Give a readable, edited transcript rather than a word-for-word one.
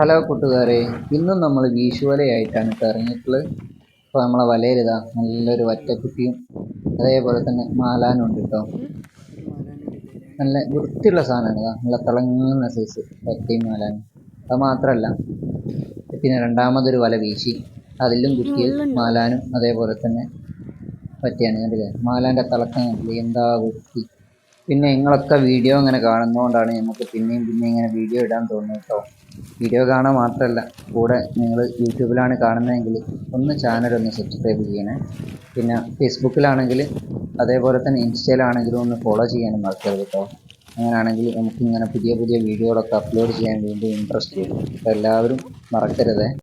Hello കൂട്ടുകാരെ, ഇന്നും നമ്മൾ വീശുവലയായിട്ടാണ് ഇറങ്ങിയിട്ടുള്ളത്. ഇപ്പോൾ നമ്മളെ വലയിലിതാ നല്ലൊരു വറ്റക്കുട്ടിയും അതേപോലെ തന്നെ മാലാനും ഉണ്ട് കേട്ടോ. നല്ല വൃത്തിയുള്ള സാധനമാണ്. ഇതാ നല്ല തിളങ്ങുന്ന സൈസ് വറ്റയും മാലാനും. അത് മാത്രമല്ല, പിന്നെ രണ്ടാമതൊരു വല വീശി അതിലും കുത്തിയത് മാലാനും അതേപോലെ തന്നെ വറ്റയാണ്. കണ്ടില്ലേ, മാലാൻ്റെ തിളക്കം കണ്ടില്ലേ, എന്താ വൃത്തി. പിന്നെ നിങ്ങളൊക്കെ വീഡിയോ ഇങ്ങനെ കാണുന്നതുകൊണ്ടാണ് നമുക്ക് പിന്നെയും ഇങ്ങനെ വീഡിയോ ഇടാൻ തോന്നുന്നത് കേട്ടോ. വീഡിയോ കാണാൻ മാത്രമല്ല, കൂടെ നിങ്ങൾ യൂട്യൂബിലാണ് കാണുന്നതെങ്കിൽ ഒന്ന് ചാനൽ സബ്സ്ക്രൈബ് ചെയ്യണേ. പിന്നെ ഫേസ്ബുക്കിലാണെങ്കിൽ അതേപോലെ തന്നെ ഇൻസ്റ്റയിലാണെങ്കിലും ഒന്ന് ഫോളോ ചെയ്യാനും മറക്കരുത് കേട്ടോ. അങ്ങനെയാണെങ്കിൽ നമുക്കിങ്ങനെ പുതിയ പുതിയ വീഡിയോകളൊക്കെ അപ്ലോഡ് ചെയ്യാൻ വീണ്ടും ഇൻട്രസ്റ്റ് വരും. അപ്പോൾ എല്ലാവരും മറക്കരുതേ.